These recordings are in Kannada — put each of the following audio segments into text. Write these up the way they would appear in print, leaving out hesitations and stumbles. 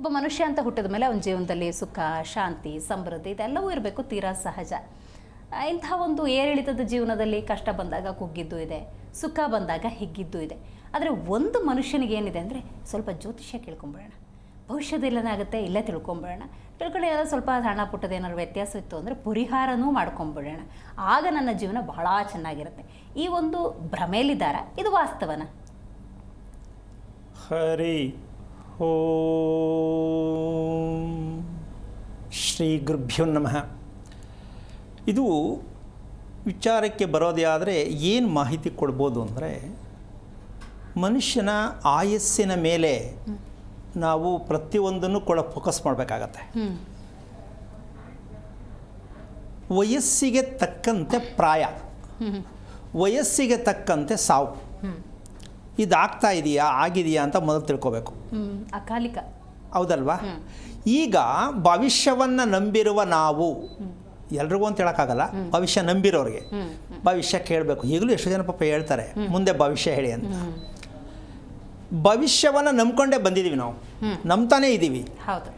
ಒಬ್ಬ ಮನುಷ್ಯ ಅಂತ ಹುಟ್ಟಿದ ಮೇಲೆ ಅವನ ಜೀವನದಲ್ಲಿ ಸುಖ, ಶಾಂತಿ, ಸಮೃದ್ಧಿ ಇದೆಲ್ಲವೂ ಇರಬೇಕು, ತೀರಾ ಸಹಜ. ಇಂಥ ಒಂದು ಏರಿಳಿತದ ಜೀವನದಲ್ಲಿ ಕಷ್ಟ ಬಂದಾಗ ಕುಗ್ಗಿದ್ದು ಇದೆ, ಸುಖ ಬಂದಾಗ ಹಿಗ್ಗಿದ್ದು ಇದೆ. ಆದರೆ ಒಂದು ಮನುಷ್ಯನಿಗೆ ಏನಿದೆ ಅಂದರೆ ಸ್ವಲ್ಪ ಜ್ಯೋತಿಷ್ಯ ಕೇಳ್ಕೊಂಬಿಡೋಣ, ಭವಿಷ್ಯದಲ್ಲಿ ಏನಾಗುತ್ತೆ ಇಲ್ಲೇ ತಿಳ್ಕೊಂಬಿಡೋಣ. ತಿಳ್ಕೊಂಡು ಎಲ್ಲ ಸ್ವಲ್ಪ ಸಣ್ಣ ಪುಟ್ಟದೇನಾದ್ರು ವ್ಯತ್ಯಾಸ ಇತ್ತು ಅಂದರೆ ಪರಿಹಾರನೂ ಮಾಡ್ಕೊಂಬಿಡೋಣ. ಆಗ ನನ್ನ ಜೀವನ ಬಹಳ ಚೆನ್ನಾಗಿರುತ್ತೆ. ಈ ಒಂದು ಭ್ರಮೆಯಲ್ಲಿದ್ದಾರ, ಇದು ವಾಸ್ತವನ? ಹರಿ ಓಂ ಶ್ರೀ ಗುರುಭ್ಯೋ ನಮಃ. ಇದು ವಿಚಾರಕ್ಕೆ ಬರೋದೇ ಆದರೆ ಏನು ಮಾಹಿತಿ ಕೊಡ್ಬೋದು ಅಂದರೆ, ಮನುಷ್ಯನ ಆಯಸ್ಸಿನ ಮೇಲೆ ನಾವು ಪ್ರತಿಯೊಂದನ್ನು ಕೂಡ ಫೋಕಸ್ ಮಾಡಬೇಕಾಗತ್ತೆ. ವಯಸ್ಸಿಗೆ ತಕ್ಕಂತೆ ಪ್ರಾಯ, ವಯಸ್ಸಿಗೆ ತಕ್ಕಂತೆ ಸಾವು. ಇದಾಗ್ತಾ ಇದೆಯಾ, ಆಗಿದೆಯಾ ಅಂತ ಮೊದಲು ತಿಳ್ಕೋಬೇಕು. ಅಕಾಲಿಕ ಹೌದಲ್ವಾ? ಈಗ ಭವಿಷ್ಯವನ್ನು ನಂಬಿರುವ ನಾವು, ಎಲ್ರಿಗೂ ಅಂತ ಹೇಳೋಕ್ಕಾಗಲ್ಲ, ಭವಿಷ್ಯ ನಂಬಿರೋರಿಗೆ ಭವಿಷ್ಯ ಕೇಳಬೇಕು. ಈಗಲೂ ಎಷ್ಟು ಜನ ಪಾಪ ಹೇಳ್ತಾರೆ ಮುಂದೆ ಭವಿಷ್ಯ ಹೇಳಿ ಅಂತ. ಭವಿಷ್ಯವನ್ನು ನಂಬ್ಕೊಂಡೇ ಬಂದಿದ್ದೀವಿ ನಾವು, ನಂಬ್ತಾನೇ ಇದ್ದೀವಿ. ಹೌದು.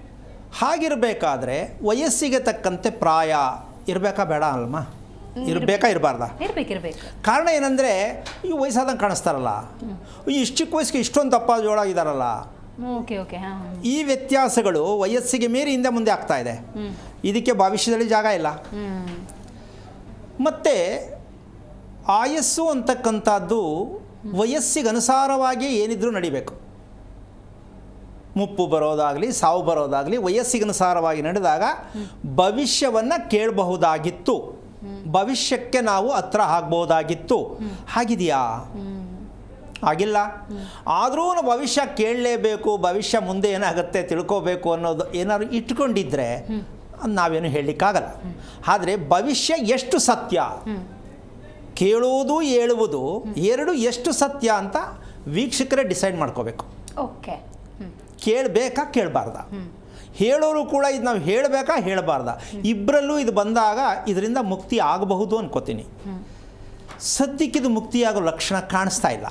ಹಾಗಿರಬೇಕಾದ್ರೆ ವಯಸ್ಸಿಗೆ ತಕ್ಕಂತೆ ಪ್ರಾಯ ಇರಬೇಕಾ ಬೇಡ ಅಲ್ವಾ? ಇರಬೇಕಾ ಇರಬಾರ್ದಾ? ಇರಬೇಕು. ಕಾರಣ ಏನಂದರೆ, ಈ ವಯಸ್ಸಾದಂಗೆ ಕಾಣಿಸ್ತಾರಲ್ಲ, ಇಷ್ಟು ಚಿಕ್ಕ ವಯಸ್ಸಿಗೆ ಇಷ್ಟೊಂದು ದಪ್ಪ ಜೋಳ ಇದ್ದಾರಲ್ಲ, ಈ ವ್ಯತ್ಯಾಸಗಳು ವಯಸ್ಸಿಗೆ ಮೀರಿ ಹಿಂದೆ ಮುಂದೆ ಆಗ್ತಾ ಇದೆ. ಇದಕ್ಕೆ ಭವಿಷ್ಯದಲ್ಲಿ ಜಾಗ ಇಲ್ಲ. ಮತ್ತು ಆಯಸ್ಸು ಅಂತಕ್ಕಂಥದ್ದು ವಯಸ್ಸಿಗೆ ಅನುಸಾರವಾಗಿ ಏನಿದ್ರೂ ನಡಿಬೇಕು. ಮುಪ್ಪು ಬರೋದಾಗಲಿ ಸಾವು ಬರೋದಾಗಲಿ ವಯಸ್ಸಿಗನುಸಾರವಾಗಿ ನಡೆದಾಗ ಭವಿಷ್ಯವನ್ನು ಕೇಳಬಹುದಾಗಿತ್ತು, ಭವಿಷ್ಯಕ್ಕೆ ನಾವು ಹತ್ರ ಆಗ್ಬೋದಾಗಿತ್ತು. ಆಗಿದೆಯಾ? ಆಗಿಲ್ಲ. ಆದರೂ ನಾವು ಭವಿಷ್ಯ ಕೇಳಲೇಬೇಕು, ಭವಿಷ್ಯ ಮುಂದೆ ಏನಾಗುತ್ತೆ ತಿಳ್ಕೋಬೇಕು ಅನ್ನೋದು ಏನಾದ್ರು ಇಟ್ಕೊಂಡಿದ್ರೆ ನಾವೇನು ಹೇಳಲಿಕ್ಕಾಗಲ್ಲ. ಆದರೆ ಭವಿಷ್ಯ ಎಷ್ಟು ಸತ್ಯ, ಕೇಳುವುದು ಹೇಳುವುದು ಎರಡು ಎಷ್ಟು ಸತ್ಯ ಅಂತ ವೀಕ್ಷಕರೇ ಡಿಸೈಡ್ ಮಾಡ್ಕೋಬೇಕು. ಓಕೆ. ಕೇಳಬೇಕಾ ಕೇಳಬಾರ್ದ, ಹೇಳೋರು ಕೂಡ ಇದು ನಾವು ಹೇಳಬೇಕಾ ಹೇಳಬಾರ್ದ, ಇಬ್ಬರಲ್ಲೂ ಇದು ಬಂದಾಗ ಇದರಿಂದ ಮುಕ್ತಿ ಆಗಬಹುದು ಅನ್ಕೋತೀನಿ. ಸದ್ಯಕ್ಕಿದು ಮುಕ್ತಿಯಾಗೋ ಲಕ್ಷಣ ಕಾಣಿಸ್ತಾ ಇಲ್ಲ.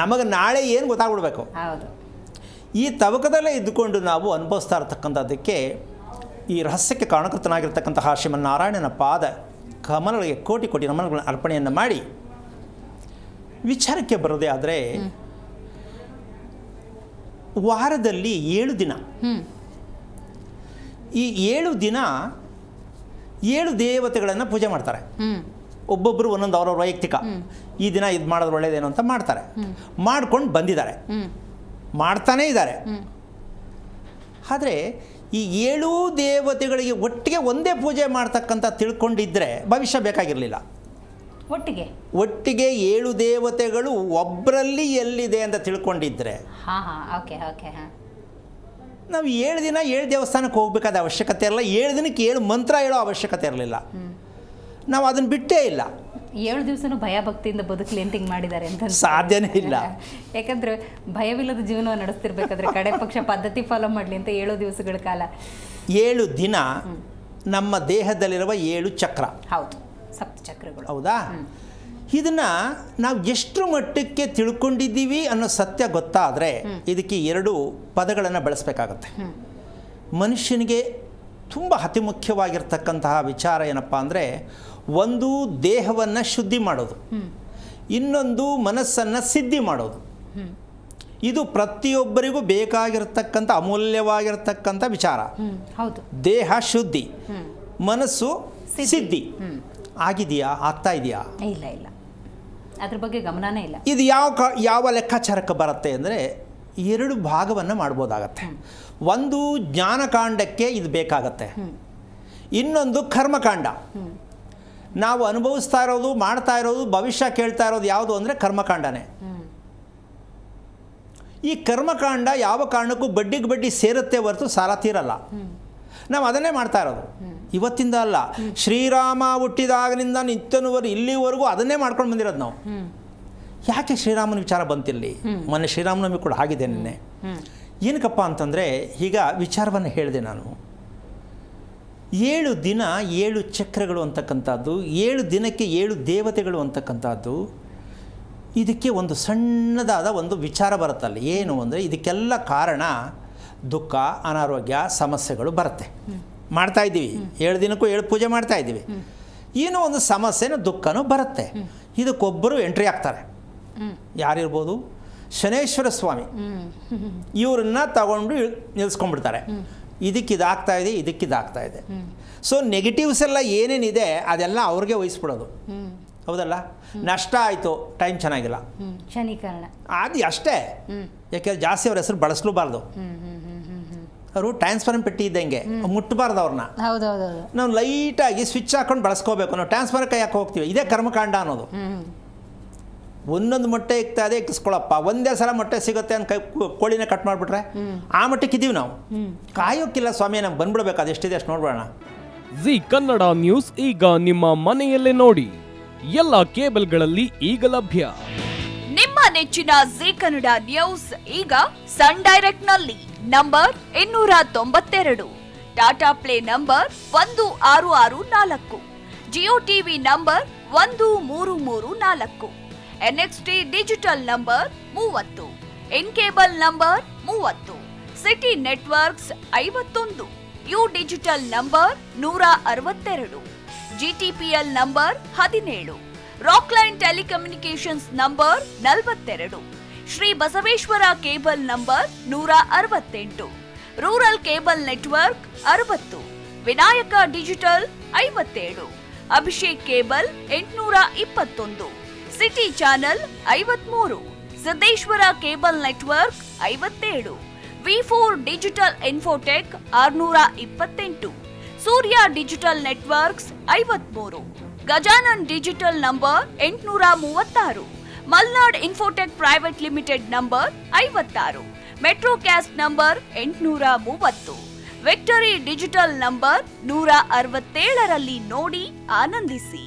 ನಮಗೆ ನಾಳೆ ಏನು ಗೊತ್ತಾಗ್ಬಿಡ್ಬೇಕು. ಈ ತವಕದಲ್ಲೇ ಇದ್ದುಕೊಂಡು ನಾವು ಅನುಭವಿಸ್ತಾ ಇರತಕ್ಕಂಥದ್ದಕ್ಕೆ ಈ ರಹಸ್ಯಕ್ಕೆ ಕಾರಣಕರ್ತನಾಗಿರ್ತಕ್ಕಂತಹ ಶ್ರೀಮನ್ನಾರಾಯಣನ ಪಾದ ಕಮಲಗಳಿಗೆ ಕೋಟಿ ಕೋಟಿ ನಮನಗಳನ್ನು ಅರ್ಪಣೆಯನ್ನು ಮಾಡಿ ವಿಚಾರಕ್ಕೆ ಬರೋದೇ ಆದರೆ, ವಾರದಲ್ಲಿ 7 ದಿನ, ಈ 7 ದಿನ 7 ದೇವತೆಗಳನ್ನು ಪೂಜೆ ಮಾಡ್ತಾರೆ. ಒಬ್ಬೊಬ್ಬರು ಒಂದೊಂದು ಅವ್ರವ್ರ ವೈಯಕ್ತಿಕ, ಈ ದಿನ ಇದು ಮಾಡೋದು ಒಳ್ಳೇದೇನು ಅಂತ ಮಾಡ್ತಾರೆ, ಮಾಡ್ಕೊಂಡು ಬಂದಿದ್ದಾರೆ, ಮಾಡ್ತಾನೇ ಇದ್ದಾರೆ. ಆದರೆ ಈ 7 ದೇವತೆಗಳಿಗೆ ಒಟ್ಟಿಗೆ ಒಂದೇ ಪೂಜೆ ಮಾಡ್ತಕ್ಕಂಥ ತಿಳ್ಕೊಂಡಿದ್ದರೆ ಭವಿಷ್ಯ ಬೇಕಾಗಿರಲಿಲ್ಲ. ಒಟ್ಟಿಗೆ 7 ದೇವತೆಗಳು ಒಬ್ಬರಲ್ಲಿ ಎಲ್ಲಿದೆ ಅಂತ ತಿಳ್ಕೊಂಡಿದ್ರೆ ನಾವು 7 ದಿನ 7 ದೇವಸ್ಥಾನಕ್ಕೆ ಹೋಗ್ಬೇಕಾದ ಅವಶ್ಯಕತೆ ಇರಲ್ಲ, 7 ದಿನಕ್ಕೆ 7 ಮಂತ್ರ ಹೇಳೋ ಅವಶ್ಯಕತೆ ಇರಲಿಲ್ಲ. ನಾವು ಅದನ್ನು ಬಿಟ್ಟೇ ಇಲ್ಲ. 7 ದಿವಸನೂ ಭಯ ಭಕ್ತಿಯಿಂದ ಬದುಕಲಿ ಅಂತ ಹಿಂಗೆ ಮಾಡಿದ್ದಾರೆ ಅಂತ ಸಾಧ್ಯನೇ ಇಲ್ಲ. ಯಾಕಂದ್ರೆ ಭಯವಿಲ್ಲದ ಜೀವನ ನಡೆಸ್ತಿರ್ಬೇಕಾದ್ರೆ ಕಡೆ ಪಕ್ಷ ಪದ್ಧತಿ ಫಾಲೋ ಮಾಡಲಿ ಅಂತ 7 ದಿವಸಗಳ ಕಾಲ, 7 ದಿನ ನಮ್ಮ ದೇಹದಲ್ಲಿರುವ 7 ಚಕ್ರ, ಹೌದು, ಸಪ್ತಚಕ್ರಗಳು. ಹೌದಾ? ಇದನ್ನು ನಾವು ಎಷ್ಟು ಮಟ್ಟಕ್ಕೆ ತಿಳ್ಕೊಂಡಿದ್ದೀವಿ ಅನ್ನೋ ಸತ್ಯ ಗೊತ್ತಾದರೆ ಇದಕ್ಕೆ 2 ಪದಗಳನ್ನು ಬಳಸಬೇಕಾಗತ್ತೆ. ಮನುಷ್ಯನಿಗೆ ತುಂಬ ಅತಿ ಮುಖ್ಯವಾಗಿರ್ತಕ್ಕಂತಹ ವಿಚಾರ ಏನಪ್ಪ ಅಂದರೆ, ಒಂದು ದೇಹವನ್ನು ಶುದ್ಧಿ ಮಾಡೋದು, ಇನ್ನೊಂದು ಮನಸ್ಸನ್ನು ಸಿದ್ಧಿ ಮಾಡೋದು. ಇದು ಪ್ರತಿಯೊಬ್ಬರಿಗೂ ಬೇಕಾಗಿರ್ತಕ್ಕಂಥ ಅಮೂಲ್ಯವಾಗಿರ್ತಕ್ಕಂಥ ವಿಚಾರ. ದೇಹ ಶುದ್ಧಿ, ಮನಸ್ಸು ಸಿದ್ಧಿ. ಆಗಿದೆಯಾ? ಆಗ್ತಾ ಇದೆಯಾ? ಇಲ್ಲ ಇಲ್ಲ, ಅದ್ರ ಬಗ್ಗೆ ಗಮನನೇ ಇಲ್ಲ. ಇದು ಯಾವ ಲೆಕ್ಕಾಚಾರಕ್ಕೆ ಬರುತ್ತೆ ಅಂದರೆ, 2 ಭಾಗವನ್ನು ಮಾಡ್ಬೋದಾಗತ್ತೆ. ಒಂದು ಜ್ಞಾನಕಾಂಡಕ್ಕೆ ಇದು ಬೇಕಾಗತ್ತೆ, ಇನ್ನೊಂದು ಕರ್ಮಕಾಂಡ. ನಾವು ಅನುಭವಿಸ್ತಾ ಇರೋದು, ಮಾಡ್ತಾ ಇರೋದು, ಭವಿಷ್ಯ ಕೇಳ್ತಾ ಇರೋದು ಯಾವುದು ಅಂದರೆ ಕರ್ಮಕಾಂಡನೇ. ಈ ಕರ್ಮಕಾಂಡ ಯಾವ ಕಾರಣಕ್ಕೂ ಬಡ್ಡಿಗೆ ಬಡ್ಡಿ ಸೇರುತ್ತೆ ಹೊರತು ಸಾಲ ತೀರಲ್ಲ. ನಾವು ಅದನ್ನೇ ಮಾಡ್ತಾ ಇರೋದು, ಇವತ್ತಿಂದ ಅಲ್ಲ, ಶ್ರೀರಾಮ ಹುಟ್ಟಿದಾಗನಿಂದ ನಿತ್ಯನವರೆಗೂ ಇಲ್ಲಿವರೆಗೂ ಅದನ್ನೇ ಮಾಡ್ಕೊಂಡು ಬಂದಿರೋದು ನಾವು. ಯಾಕೆ ಶ್ರೀರಾಮನ ವಿಚಾರ ಬಂತಿರಲಿ? ಮೊನ್ನೆ ಶ್ರೀರಾಮನವಮಿ ಕೂಡ ಆಗಿದೆ ನಿನ್ನೆ. ಏನಕ್ಕಪ್ಪ ಅಂತಂದರೆ, ಈಗ ವಿಚಾರವನ್ನು ಹೇಳಿದೆ ನಾನು. 7 ದಿನ 7 ಚಕ್ರಗಳು ಅಂತಕ್ಕಂಥದ್ದು, 7 ದಿನಕ್ಕೆ 7 ದೇವತೆಗಳು ಅಂತಕ್ಕಂಥದ್ದು ಇದಕ್ಕೆ ಒಂದು ಸಣ್ಣದಾದ ಒಂದು ವಿಚಾರ ಬರುತ್ತಲ್ಲ, ಏನು ಅಂದರೆ ಇದಕ್ಕೆಲ್ಲ ಕಾರಣ ದುಃಖ, ಅನಾರೋಗ್ಯ, ಸಮಸ್ಯೆಗಳು ಬರುತ್ತೆ. ಮಾಡ್ತಾಯಿದ್ದೀವಿ 7 ದಿನಕ್ಕೂ 7 ಪೂಜೆ ಮಾಡ್ತಾಯಿದ್ದೀವಿ, ಏನೋ ಒಂದು ಸಮಸ್ಯೆನೂ ದುಃಖನೂ ಬರುತ್ತೆ. ಇದಕ್ಕೊಬ್ಬರು ಎಂಟ್ರಿ ಆಗ್ತಾರೆ. ಯಾರಿರ್ಬೋದು? ಶನೇಶ್ವರ ಸ್ವಾಮಿ. ಇವ್ರನ್ನ ತಗೊಂಡು ನಿಲ್ಲಿಸ್ಕೊಂಡ್ಬಿಡ್ತಾರೆ. ಇದಕ್ಕಿದಾಗ್ತಾ ಇದೆ, ಇದಕ್ಕಿದಾಗ್ತಾ ಇದೆ. ಸೊ ನೆಗೆಟಿವ್ಸ್ ಎಲ್ಲ ಏನೇನಿದೆ ಅದೆಲ್ಲ ಅವ್ರಿಗೆ ವಹಿಸ್ಬಿಡೋದು. ಹೌದಲ್ಲ? ನಷ್ಟ ಆಯಿತು, ಟೈಮ್ ಚೆನ್ನಾಗಿಲ್ಲ, ಶನೀಕರಣ ಅದು ಅಷ್ಟೇ. ಯಾಕೆಂದ್ರೆ ಜಾಸ್ತಿ ಅವ್ರ ಹೆಸರು ಬಳಸಲೂಬಾರ್ದು. ಅವರು ಟ್ರಾನ್ಸ್ಫಾರ್ಮ್ ಪೆಟ್ಟಿ ಇದ್ದಂಗೆ, ಮುಟ್ಟಬಾರ್ದು ಅವ್ರನ್ನ. ಹೌದೌದು. ನಾವು ಲೈಟಾಗಿ ಸ್ವಿಚ್ ಹಾಕೊಂಡು ಬಳಸ್ಕೋಬೇಕು. ನಾವು ಟ್ರಾನ್ಸ್ಫರ್ ಕೈ ಹಾಕಿ ಹೋಗ್ತೀವಿ. ಇದೇ ಕರ್ಮಕಾಂಡ ಅನ್ನೋದು. ಒಂದೊಂದು ಮೊಟ್ಟೆ ಇಕ್ತಾ ಇದೆ, ಇಕ್ಕಿಸ್ಕೊಳಪ್ಪ. ಒಂದೇ ಸಲ ಮೊಟ್ಟೆ ಸಿಗುತ್ತೆ ಅಂತ ಕೋಳಿನ ಕಟ್ ಮಾಡಿಬಿಟ್ರೆ ಆ ಮಟ್ಟಕ್ಕೆ ಇದ್ದೀವಿ ನಾವು. ಕಾಯೋಕ್ಕಿಲ್ಲ ಸ್ವಾಮಿ, ನಮ್ಗೆ ಬಂದ್ಬಿಡ್ಬೇಕು. ಅದೆಷ್ಟಿದೆ ಅಷ್ಟು ನೋಡ್ಬೇಡ. ಜಿ ಕನ್ನಡ ನ್ಯೂಸ್ ಈಗ ನಿಮ್ಮ ಮನೆಯಲ್ಲೇ ನೋಡಿ. ಎಲ್ಲ ಕೇಬಲ್ಗಳಲ್ಲಿ ಈಗ ಲಭ್ಯ. ನಿಮ್ಮ ನೆಚ್ಚಿನ ಜಿ ಕನ್ನಡ ನ್ಯೂಸ್ ಈಗ ಸನ್ ಡೈರೆಕ್ಟ್ ನಲ್ಲಿ number 292, Tata play number 1664, Jio TV number 1334, NXT digital number 30, in cable number 30, city networks 51, U digital number 162, GTPL number 17, Rockline telecommunications number 42, Shri Basaveshwara cable number 168, rural cable network 60, Vinayaka digital 57, Abhishek cable 821, city channel 53, Siddeshwara cable network 57, V4 digital Infotech 628, Surya digital networks 53, Gajanan digital number 836, Malnad infotech private limited number 56, Metrocast number 830, victory digital number 167ರಲ್ಲಿ ನೋಡಿ ಆನಂದಿಸಿ.